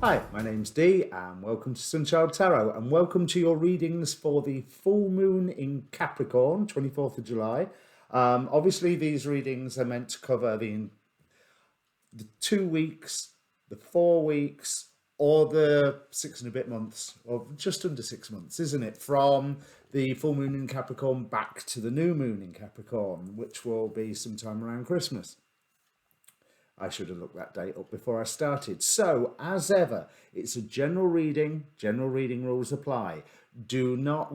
Hi, my name's Dee and welcome to Sunchild Tarot and welcome to your readings for the full moon in Capricorn, 24th of July. Obviously, these readings are meant to cover the 2 weeks, the 4 weeks, or the 6 and a bit months, or just under 6 months, isn't it? From the full moon in Capricorn back to the new moon in Capricorn, which will be sometime around Christmas. I should have looked that date up before I started. So, as ever, it's a general reading. General reading rules apply. Do not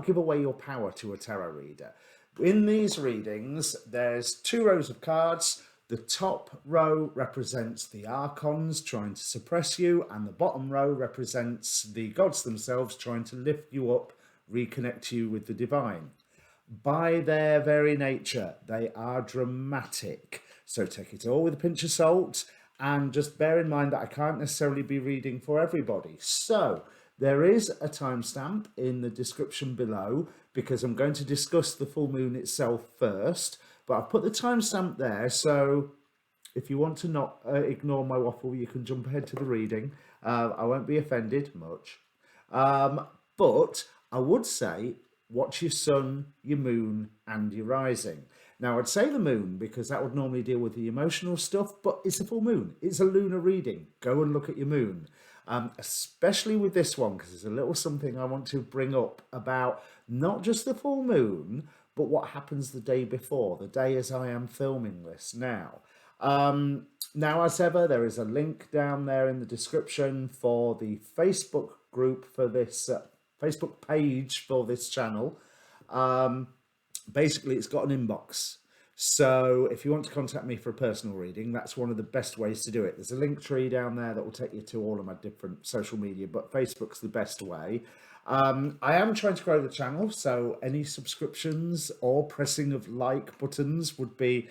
give away your power to a tarot reader. In these readings, there's 2 rows of cards. The top row represents the archons trying to suppress you, and the bottom row represents the gods themselves trying to lift you up, reconnect you with the divine. By their very nature, they are dramatic. So take it all with a pinch of salt and just bear in mind that I can't necessarily be reading for everybody. So there is a timestamp in the description below because I'm going to discuss the full moon itself first. But I've put the timestamp there, so if you want to not ignore my waffle, you can jump ahead to the reading. I won't be offended much. But I would say watch your sun, your moon, and your rising. Now, I'd say the moon because that would normally deal with the emotional stuff, but it's a full moon. It's a lunar reading. Go and look at your moon. Especially with this one, because there's a little something I want to bring up about not just the full moon, but what happens the day before, the day as I am filming this now. Now, as ever, there is a link down there in the description for the Facebook group for this Facebook page for this channel. Basically, it's got an inbox. So if you want to contact me for a personal reading, that's one of the best ways to do it. There's a link tree down there that will take you to all of my different social media, but Facebook's the best way. I am trying to grow the channel, so any subscriptions or pressing of like buttons would be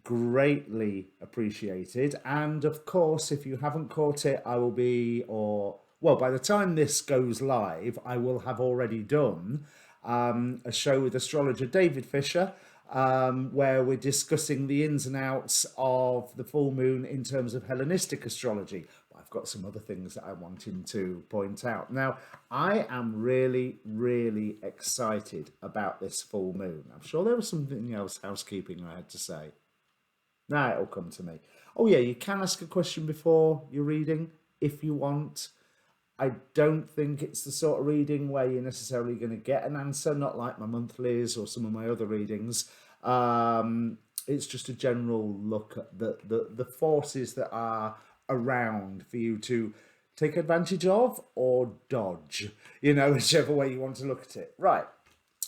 greatly appreciated. And of course, if you haven't caught it, I will be, or well, by the time this goes live, I will have already done a show with astrologer David Fisher, where we're discussing the ins and outs of the full moon in terms of Hellenistic astrology. I've got some other things that I wanted to point out. Now, I am really, really excited about this full moon. I'm sure there was something else housekeeping I had to say. Now it'll come to me. Oh yeah, you can ask a question before you're reading if you want. I don't think it's the sort of reading where you're necessarily going to get an answer, not like my monthlies or some of my other readings. It's just a general look at the forces that are around for you to take advantage of or dodge, whichever way you want to look at it. Right.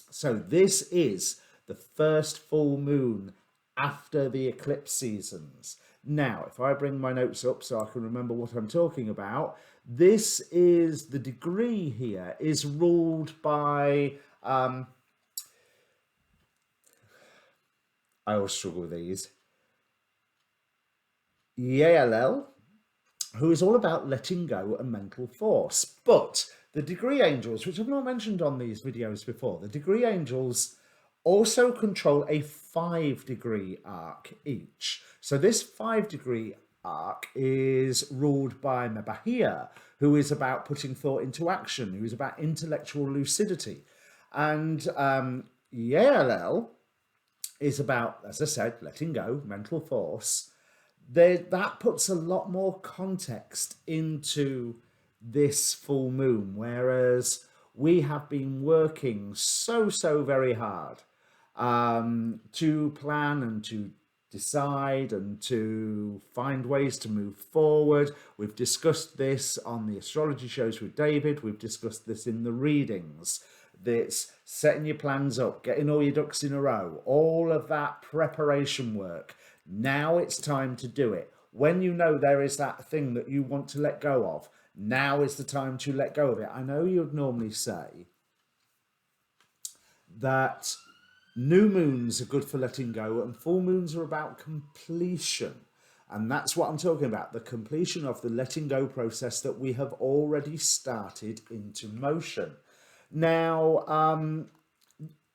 So this is the first full moon after the eclipse seasons. Now, if I bring my notes up so I can remember what I'm talking about, this is the degree here is ruled by, I always struggle with these, Yael, who is all about letting go and mental force. But the degree angels, which I've not mentioned on these videos before, the degree angels also control a 5-degree arc each. So this 5-degree arc is ruled by Mabahia, who is about putting thought into action, who is about intellectual lucidity. And Yael is about, as I said, letting go, mental force. That puts a lot more context into this full moon, whereas we have been working so very hard to plan and to decide and to find ways to move forward. We've discussed this on the astrology shows with David. We've discussed this in the readings. That's setting your plans up, getting all your ducks in a row, all of that preparation work. Now it's time to do it. When you know there is that thing that you want to let go of, now is the time to let go of it. I know you'd normally say that new moons are good for letting go and full moons are about completion. And that's what I'm talking about, the completion of the letting go process that we have already started into motion. Now,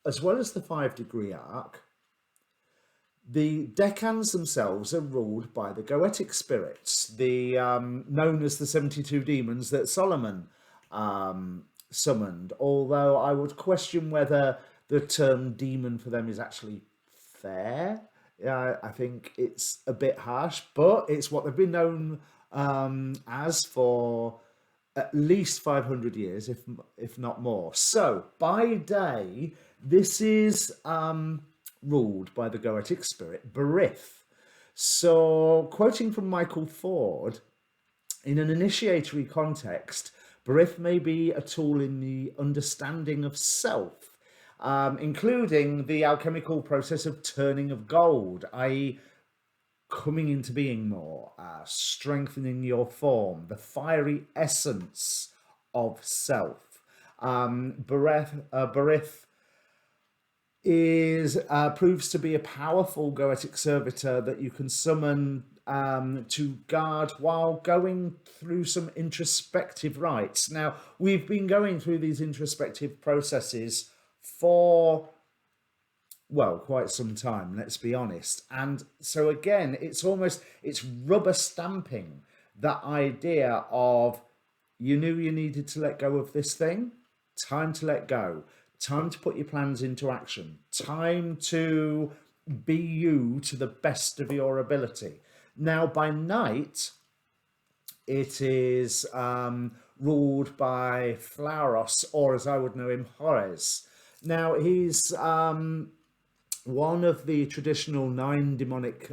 as well as the 5-degree arc, The decans themselves are ruled by the goetic spirits, the known as the 72 demons that Solomon summoned. Although I would question whether the term demon for them is actually fair. I think it's a bit harsh, but it's what they've been known as for at least 500 years, if not more. So by day, this is ruled by the goetic spirit Berith. So, quoting from Michael Ford, in an initiatory context, Berith may be a tool in the understanding of self, including the alchemical process of turning of gold, i.e., coming into being more, strengthening your form, the fiery essence of self. Berith is proves to be a powerful goetic servitor that you can summon to guard while going through some introspective rites. Now, we've been going through these introspective processes for, well, quite some time, let's be honest. And so again, it's rubber stamping that idea of, you knew you needed to let go of this thing, time to let go, time to put your plans into action, time to be you to the best of your ability. Now, by night, it is ruled by Flauros, or as I would know him, Horus. Now, he's one of the traditional 9 demonic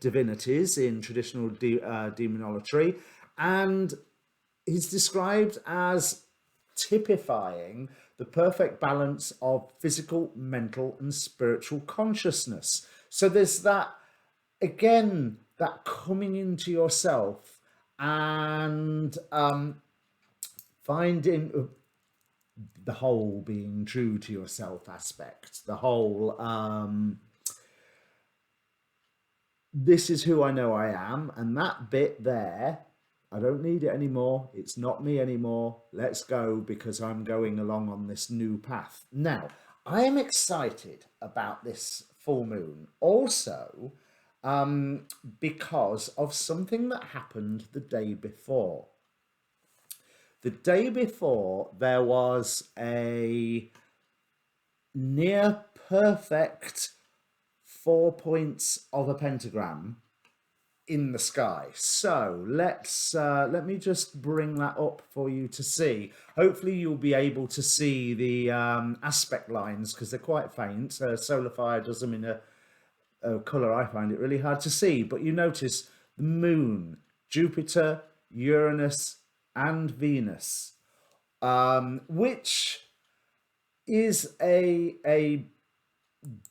divinities in traditional demonolatry, and he's described as typifying the perfect balance of physical, mental, and spiritual consciousness. So there's that, again, that coming into yourself and finding the whole, being true to yourself aspect, the whole this is who I know I am, and that bit there, I don't need it anymore, it's not me anymore, let's go, because I'm going along on this new path. Now, I am excited about this full moon also because of something that happened the day before. The day before, there was a near perfect 4 points of a pentagram in the sky. So let me just bring that up for you to see. Hopefully you'll be able to see the aspect lines, because they're quite faint. Solar Fire does them in a colour I find it really hard to see. But you notice the moon, Jupiter, Uranus, and Venus, which is a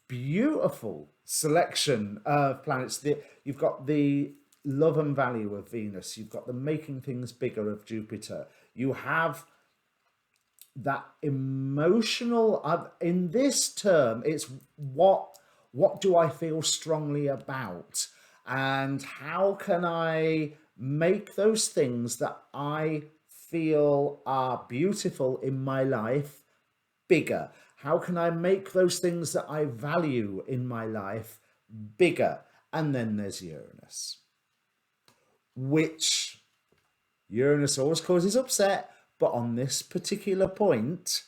beautiful selection of planets. You've got the love and value of Venus, you've got the making things bigger of Jupiter, you have that emotional, in this term, it's what do I feel strongly about, and how can I make those things that I feel are beautiful in my life bigger? How can I make those things that I value in my life bigger? And then there's Uranus, which Uranus always causes upset, but on this particular point,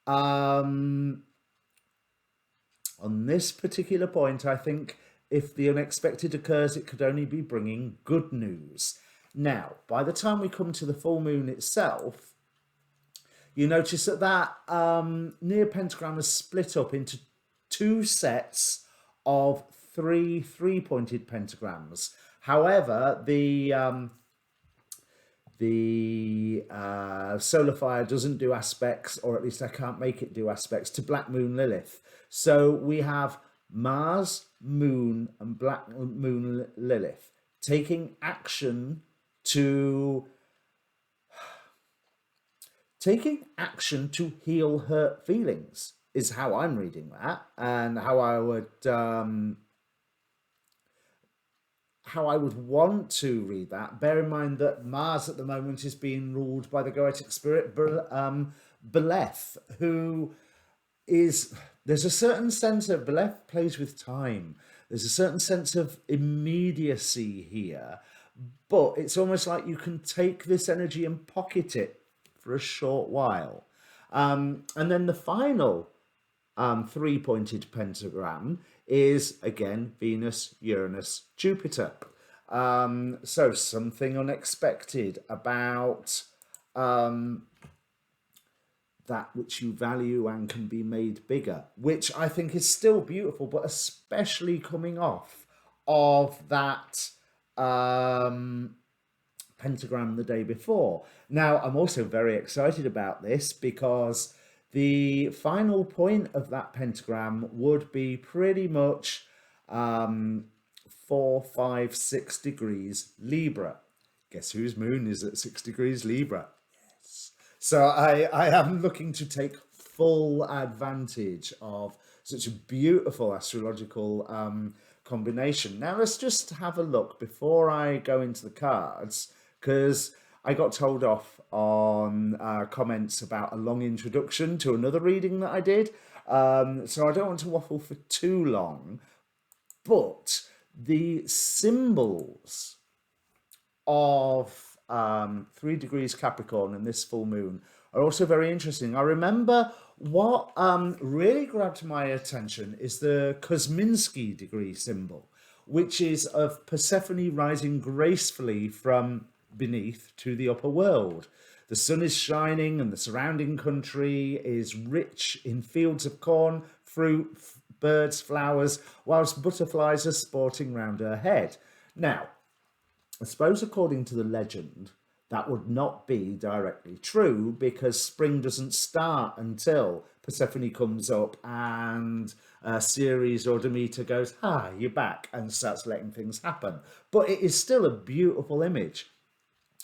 I think if the unexpected occurs, it could only be bringing good news. Now, by the time we come to the full moon itself, you notice that near pentagram is split up into 2 sets of 3 3-pointed pentagrams. However, the Solar Fire doesn't do aspects, or at least I can't make it do aspects, to Black Moon Lilith. So we have Mars, Moon, and Black Moon Lilith taking action to heal hurt feelings, is how I'm reading that, and how I would want to read that. Bear in mind that Mars at the moment is being ruled by the goetic spirit Beleth, who is there's a certain sense of Beleth plays with time. There's a certain sense of immediacy here, but it's almost like you can take this energy and pocket it for a short while. And then the final three-pointed pentagram is again Venus, Uranus, Jupiter. So something unexpected about that which you value and can be made bigger, which I think is still beautiful, but especially coming off of that pentagram the day before. Now, I'm also very excited about this because the final point of that pentagram would be pretty much 4, 5, 6 degrees Libra. Guess whose moon is at 6 degrees Libra? So I am looking to take full advantage of such a beautiful astrological combination. Now let's just have a look before I go into the cards, because I got told off on comments about a long introduction to another reading that I did. So I don't want to waffle for too long, but the symbols of 3 degrees Capricorn and this full moon are also very interesting. I remember what really grabbed my attention is the Kosminski degree symbol, which is of Persephone rising gracefully from beneath to the upper world. The sun is shining and the surrounding country is rich in fields of corn, fruit, birds, flowers, whilst butterflies are sporting round her head. Now, I suppose according to the legend, that would not be directly true because spring doesn't start until Persephone comes up and Ceres or Demeter goes, you're back, and starts letting things happen. But it is still a beautiful image.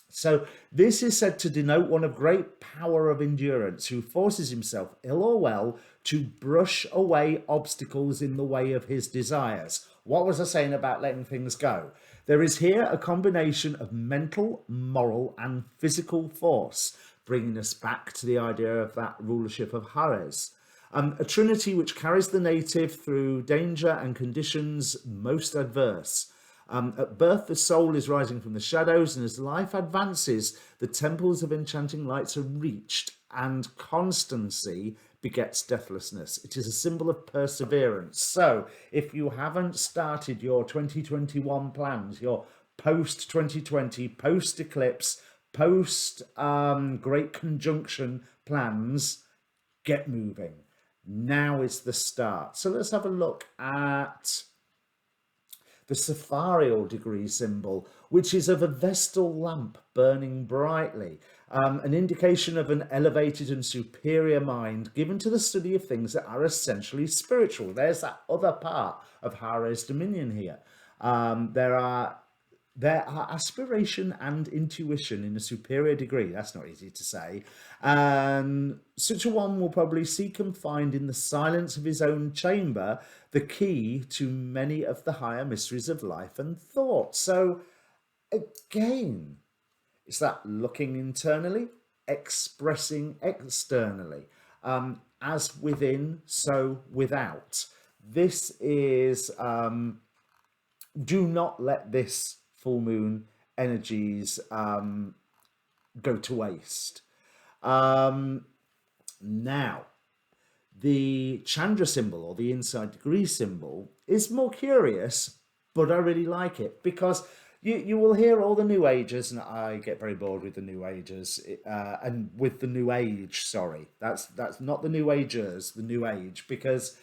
So this is said to denote one of great power of endurance who forces himself, ill or well, to brush away obstacles in the way of his desires. What was I saying about letting things go? There is here a combination of mental, moral, and physical force, bringing us back to the idea of that rulership of Hares. A trinity which carries the native through danger and conditions most adverse. At birth, the soul is rising from the shadows, and as life advances, the temples of enchanting lights are reached, and constancy begets deathlessness. It is a symbol of perseverance. So, if you haven't started your 2021 plans, your post-2020, post-eclipse, post-Great Conjunction plans, get moving. Now is the start. So let's have a look at the Sapharial degree symbol, which is of a Vestal lamp burning brightly, an indication of an elevated and superior mind given to the study of things that are essentially spiritual. There's that other part of Hare's dominion here. There are aspiration and intuition in a superior degree. That's not easy to say. And such a one will probably seek and find in the silence of his own chamber the key to many of the higher mysteries of life and thought. So again, it's that looking internally, expressing externally. As within, so without. This is, do not let this full moon energies go to waste. Now, the Chandra symbol, or the inside degree symbol, is more curious, but I really like it because you will hear all the New Agers, and I get very bored with the New Agers, and with the New Age, sorry. That's not the New Agers, the New Age, because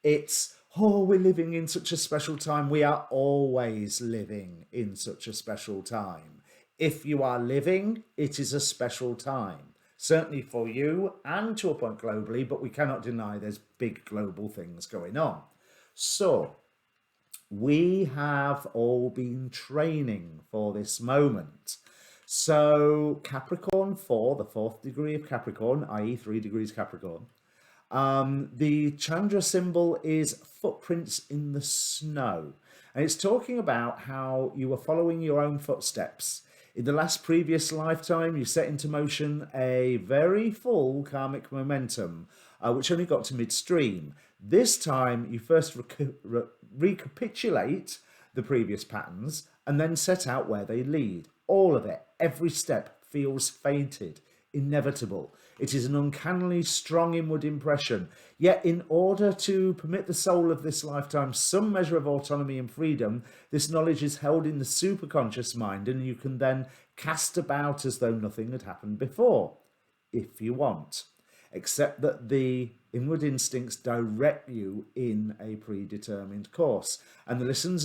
it's, we're living in such a special time. We are always living in such a special time. If you are living, it is a special time. Certainly for you and to a point globally, but we cannot deny there's big global things going on. So we have all been training for this moment. So Capricorn 4, the 4th degree of Capricorn, i.e. 3 degrees Capricorn, the Chandra symbol is footprints in the snow. And it's talking about how you were following your own footsteps. In the last previous lifetime, you set into motion a very full karmic momentum, which only got to midstream. This time, you first recapitulate the previous patterns and then set out where they lead. All of it, every step feels fated, inevitable. It is an uncannily strong inward impression. Yet, in order to permit the soul of this lifetime some measure of autonomy and freedom, this knowledge is held in the superconscious mind, and you can then cast about as though nothing had happened before, if you want, except that the inward instincts direct you in a predetermined course. And the lessons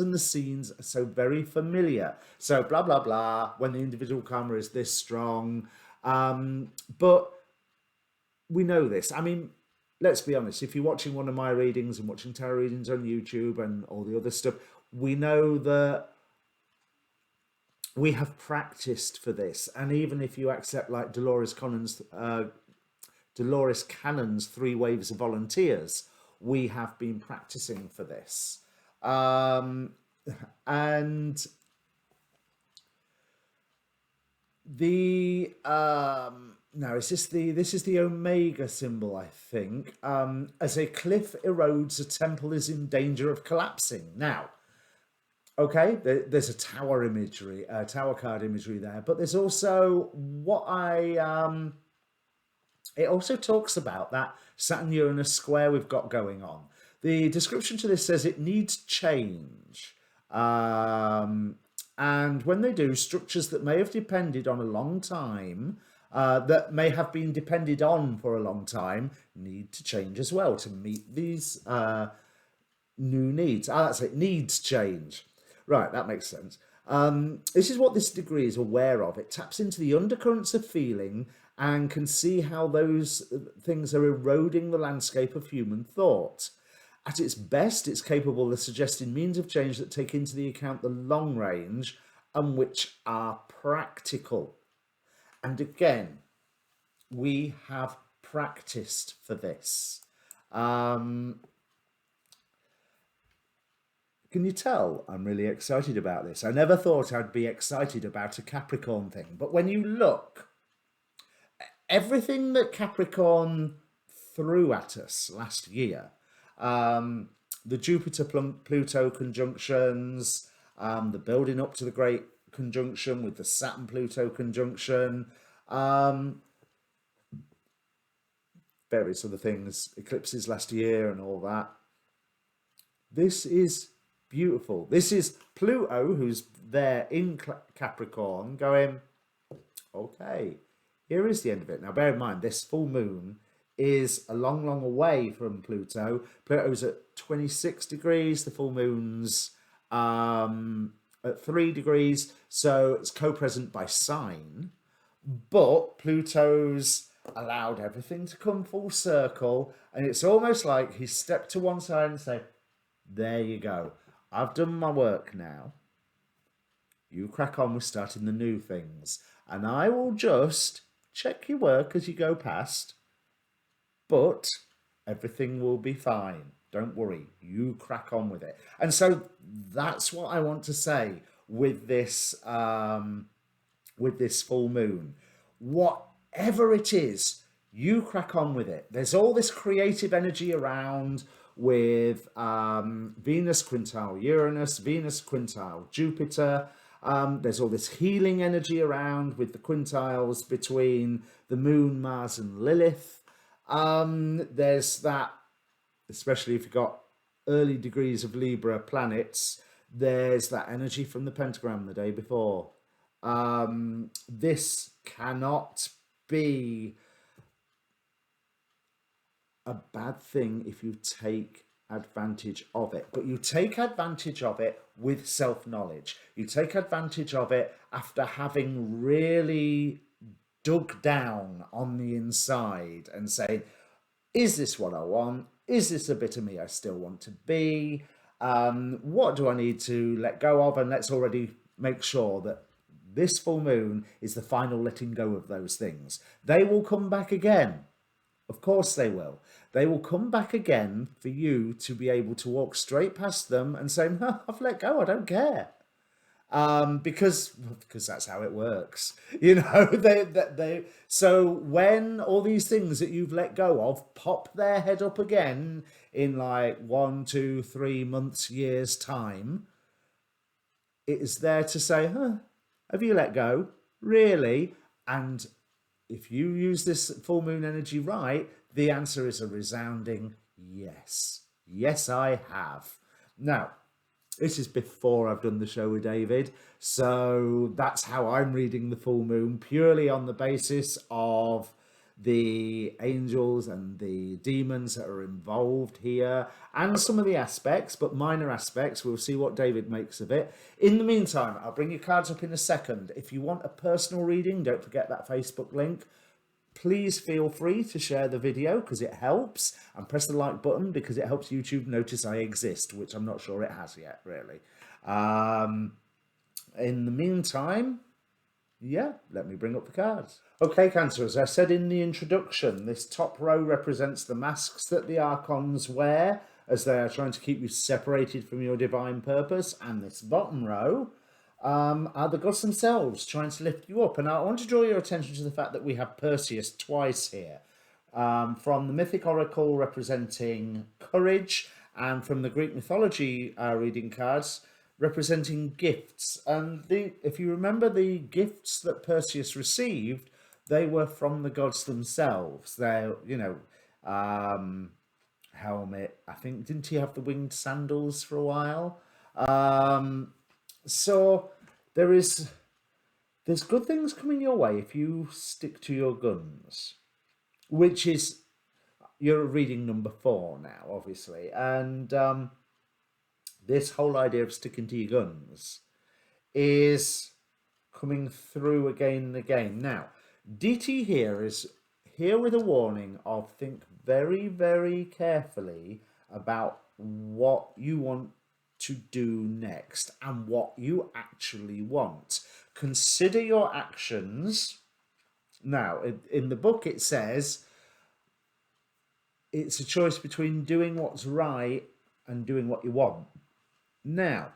and the scenes are so very familiar. So blah, blah, blah, when the individual karma is this strong. But we know this. I mean, let's be honest. If you're watching one of my readings and watching tarot readings on YouTube and all the other stuff, we know that we have practiced for this. And even if you accept like Dolores Cannon's 3 Waves of Volunteers, we have been practicing for this. And the now this is the Omega symbol, I think. As a cliff erodes, a temple is in danger of collapsing. Now, okay, there's a tower imagery, tower card imagery there, but there's also what it also talks about that Saturn-Uranus square we've got going on. The description to this says it needs change. And when they do, structures that may have depended on a long time, that may have been depended on for a long time, need to change as well to meet these new needs. That's it, needs change. Right, that makes sense. This is what this degree is aware of. It taps into the undercurrents of feeling and can see how those things are eroding the landscape of human thought. At its best, it's capable of suggesting means of change that take into the account the long range and which are practical. And again, we have practiced for this. Can you tell I'm really excited about this? I never thought I'd be excited about a Capricorn thing, but when you look, everything that Capricorn threw at us last year, the Jupiter-Pluto conjunctions, the building up to the great conjunction with the Saturn-Pluto conjunction, various other things, eclipses last year and all that. This is beautiful. This is Pluto, who's there in Capricorn, going, okay, here is the end of it. Now, bear in mind, this full moon is a long, long away from Pluto. Pluto's at 26 degrees. The full moon's at 3 degrees. So it's co-present by sign. But Pluto's allowed everything to come full circle. And it's almost like he stepped to one side and said, there you go. I've done my work now. You crack on with starting the new things. And I will just check your work as you go past. But everything will be fine. Don't worry. You crack on with it. And so that's what I want to say with this full moon. Whatever it is, you crack on with it. There's all this creative energy around with Venus quintile Uranus, Venus quintile Jupiter. There's all this healing energy around with the quintiles between the moon, Mars and Lilith. There's that, especially if you've got early degrees of Libra planets, there's that energy from the pentagram the day before. This cannot be a bad thing if you take advantage of it, but you take advantage of it with self-knowledge. You take advantage of it after having really dug down on the inside and saying, is this what I want? Is this a bit of me I still want to be? What do I need to let go of? And let's already make sure that this full moon is the final letting go of those things. They will come back again. Of course they will. They will come back again for you to be able to walk straight past them and say, no, I've let go, I don't care. because that's how it works. You know, so when all these things that you've let go of pop their head up again in like 1, 2, 3 months, years time, it is there to say, huh, have you let go? Really? And if you use this full moon energy right, the answer is a resounding yes. Yes, I have. Now, this is before I've done the show with David, so that's how I'm reading the full moon, purely on the basis of the angels and the demons that are involved here, and some of the aspects, but minor aspects. We'll see what David makes of it. In the meantime, I'll bring your cards up in a second. If you want a personal reading, don't forget that Facebook link. Please feel free to share the video because it helps, and press the like button because it helps YouTube notice I exist, which I'm not sure it has yet, really. In the meantime, yeah, let me bring up the cards. Okay, Cancer, as I said in the introduction, this top row represents the masks that the archons wear as they are trying to keep you separated from your divine purpose, and this bottom row are the gods themselves trying to lift you up. And I want to draw your attention to the fact that we have Perseus twice here, from the mythic oracle representing courage, and from the Greek mythology reading cards representing gifts. And if you remember, the gifts that Perseus received, they were from the gods themselves. They're, helmet, I think, didn't he have the winged sandals for a while? So there's good things coming your way if you stick to your guns, which is, you're reading number 4 now, obviously, and this whole idea of sticking to your guns is coming through again and again. Now, DT here is here with a warning of think very, very carefully about what you want to do next and what you actually want. Consider your actions. Now, in the book it says it's a choice between doing what's right and doing what you want. Now,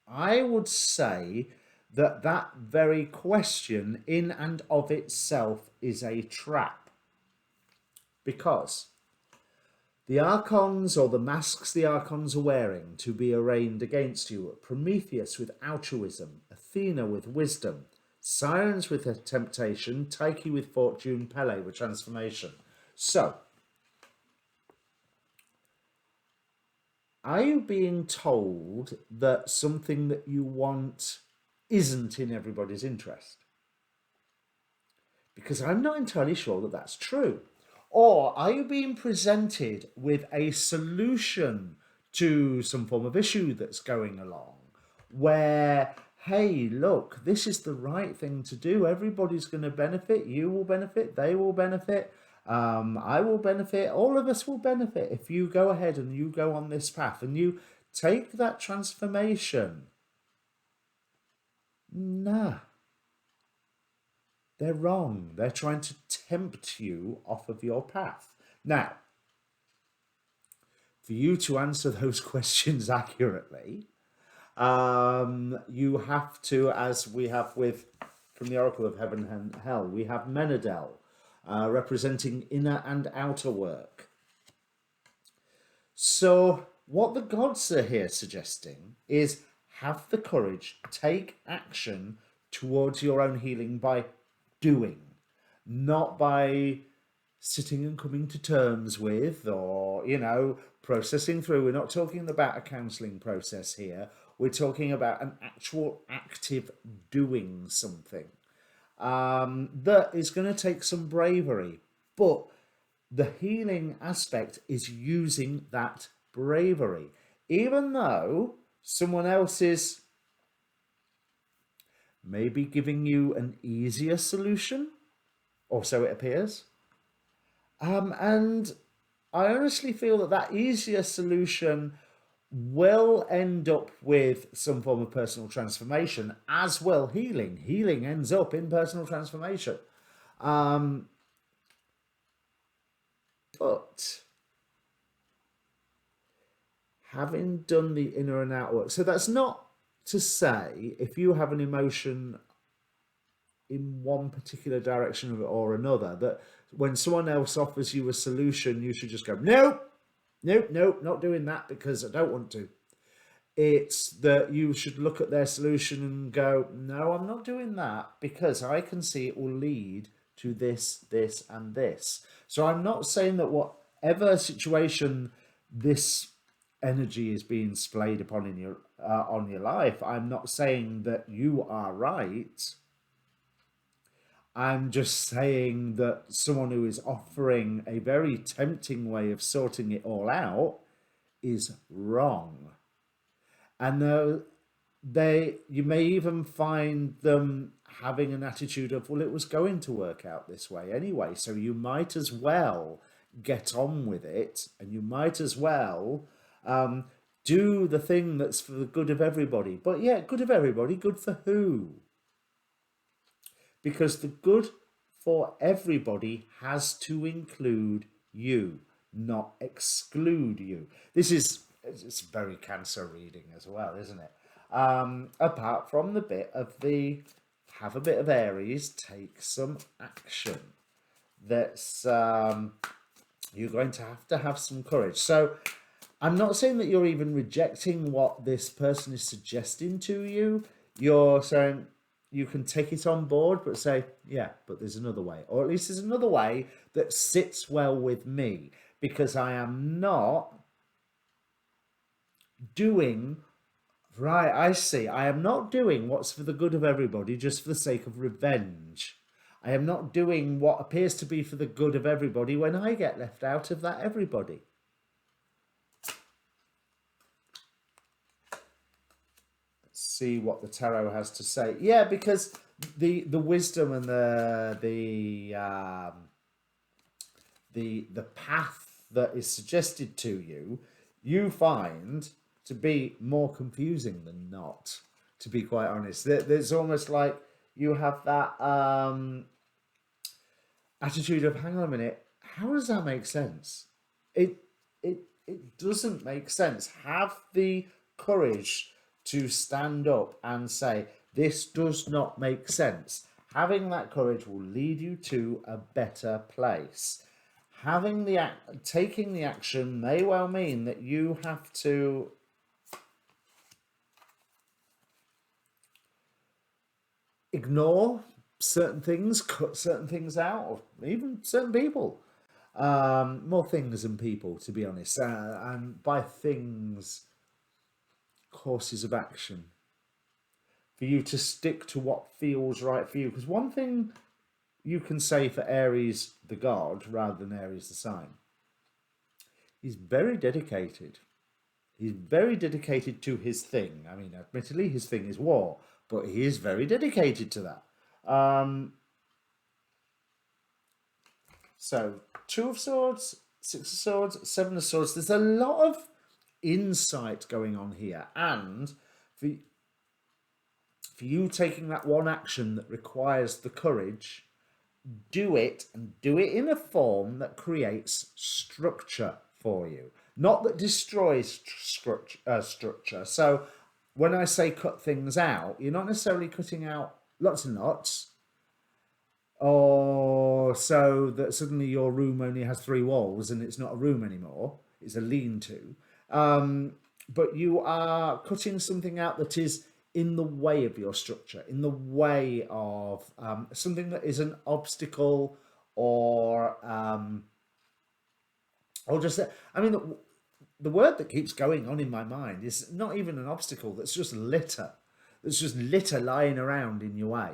I would say that very question in and of itself is a trap, because the archons, or the masks the archons are wearing to be arraigned against you, are Prometheus with altruism, Athena with wisdom, Sirens with temptation, Tyche with fortune, Pele with transformation. So, are you being told that something that you want isn't in everybody's interest? Because I'm not entirely sure that that's true. Or are you being presented with a solution to some form of issue that's going along where, hey, look, this is the right thing to do. Everybody's going to benefit. You will benefit. They will benefit. I will benefit. All of us will benefit if you go ahead and you go on this path and you take that transformation. Nah. They're wrong. They're trying to tempt you off of your path. Now, for you to answer those questions accurately, you have to, as we have from the Oracle of Heaven and Hell, we have Menadel, representing inner and outer work. So what the gods are here suggesting is have the courage, take action towards your own healing by doing, not by sitting and coming to terms with, or, processing through. We're not talking about a counselling process here. We're talking about an actual active doing something that is going to take some bravery. But the healing aspect is using that bravery, even though someone else is maybe giving you an easier solution, or so it appears. And I honestly feel that easier solution will end up with some form of personal transformation, as well healing. Healing ends up in personal transformation. But having done the inner and outer work, so that's not to say if you have an emotion in one particular direction or another, that when someone else offers you a solution, you should just go, nope, nope, nope, not doing that because I don't want to. It's that you should look at their solution and go, no, I'm not doing that because I can see it will lead to this, this, and this. So I'm not saying that whatever situation this energy is being splayed upon in your on your life, I'm not saying that you are right. I'm just saying that someone who is offering a very tempting way of sorting it all out is wrong. And you may even find them having an attitude of, well, it was going to work out this way anyway, so you might as well get on with it, and you might as well do the thing that's for the good of everybody. But yeah, good of everybody, good for who? Because the good for everybody has to include you, not exclude you. It's very Cancer reading as well, isn't it? Apart from the bit of the have a bit of Aries, take some action. That's you're going to have some courage. So I'm not saying that you're even rejecting what this person is suggesting to you. You're saying you can take it on board, but say, yeah, but there's another way. Or at least there's another way that sits well with me, because I am not doing, right, I see, I am not doing what's for the good of everybody just for the sake of revenge. I am not doing what appears to be for the good of everybody when I get left out of that everybody. Let's see what the tarot has to say. Yeah, because the wisdom and the path that is suggested to you, you find to be more confusing than not, to be quite honest. There's almost like you have that attitude of, hang on a minute, how does that make sense? It doesn't make sense. Have the courage to stand up and say, this does not make sense. Having that courage will lead you to a better place. Taking the action may well mean that you have to ignore certain things, cut certain things out, or even certain people. More things than people, to be honest. And by things, courses of action. For you to stick to what feels right for you. Because one thing you can say for Aries the god, rather than Aries the sign, he's very dedicated. He's very dedicated to his thing. I mean, admittedly, his thing is war, but he is very dedicated to that. So, 2 of Swords, 6 of Swords, 7 of Swords. There's a lot of insight going on here. And for you taking that one action that requires the courage, do it, and do it in a form that creates structure for you, not that destroys structure. So when I say cut things out, you're not necessarily cutting out lots and lots, or so that suddenly your room only has 3 walls and it's not a room anymore, it's a lean-to. But you are cutting something out that is in the way of your structure, in the way of something that is an obstacle, or just, I mean, the word that keeps going on in my mind is not even an obstacle, that's just litter. That's just litter lying around in your way.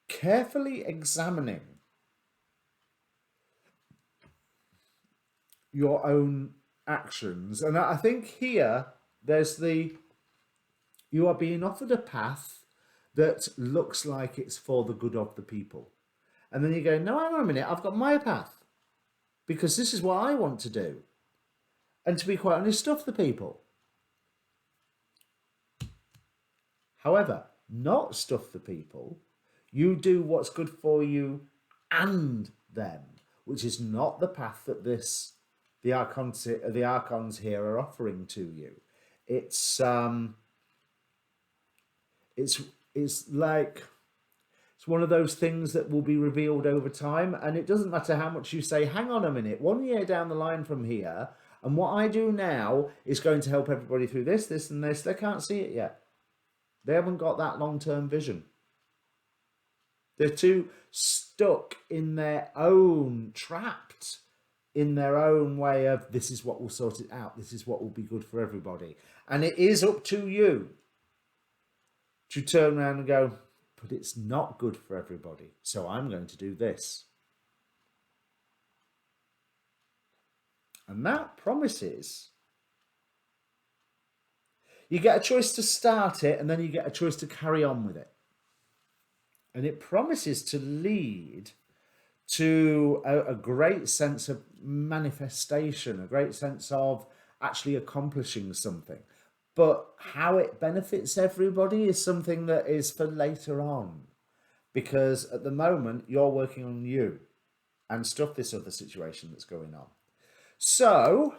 Carefully examining your own actions. And I think here you are being offered a path that looks like it's for the good of the people. And then you go, no, hang on a minute, I've got my path because this is what I want to do. And to be quite honest, stuff the people. However, not stuff the people. You do what's good for you and them, which is not the path that this the archons here are offering to you. It's it's it's like it's one of those things that will be revealed over time, and it doesn't matter how much you say, hang on a minute, 1 year down the line from here, and what I do now is going to help everybody through this, this, and this. They can't see it yet. They haven't got that long-term vision. They're too stuck in their own, trapped in their own way of, this is what will sort it out. This is what will be good for everybody. And it is up to you to turn around and go, but it's not good for everybody, so I'm going to do this. And that promises. You get a choice to start it, and then you get a choice to carry on with it. And it promises to lead to a great sense of manifestation, a great sense of actually accomplishing something. But how it benefits everybody is something that is for later on. Because at the moment, you're working on you and stuff this other situation that's going on. So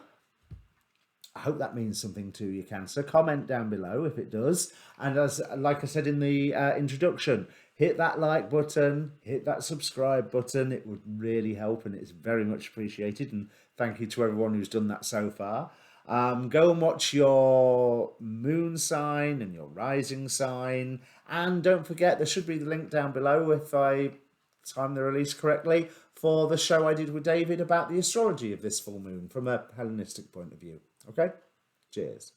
I hope that means something to you, Cancer. Comment down below if it does. And like I said in the introduction, hit that like button, hit that subscribe button. It would really help, and it's very much appreciated. And thank you to everyone who's done that so far. Go and watch your moon sign and your rising sign. And don't forget, there should be the link down below, if I time the release correctly, for the show I did with David about the astrology of this full moon from a Hellenistic point of view. Okay? Cheers.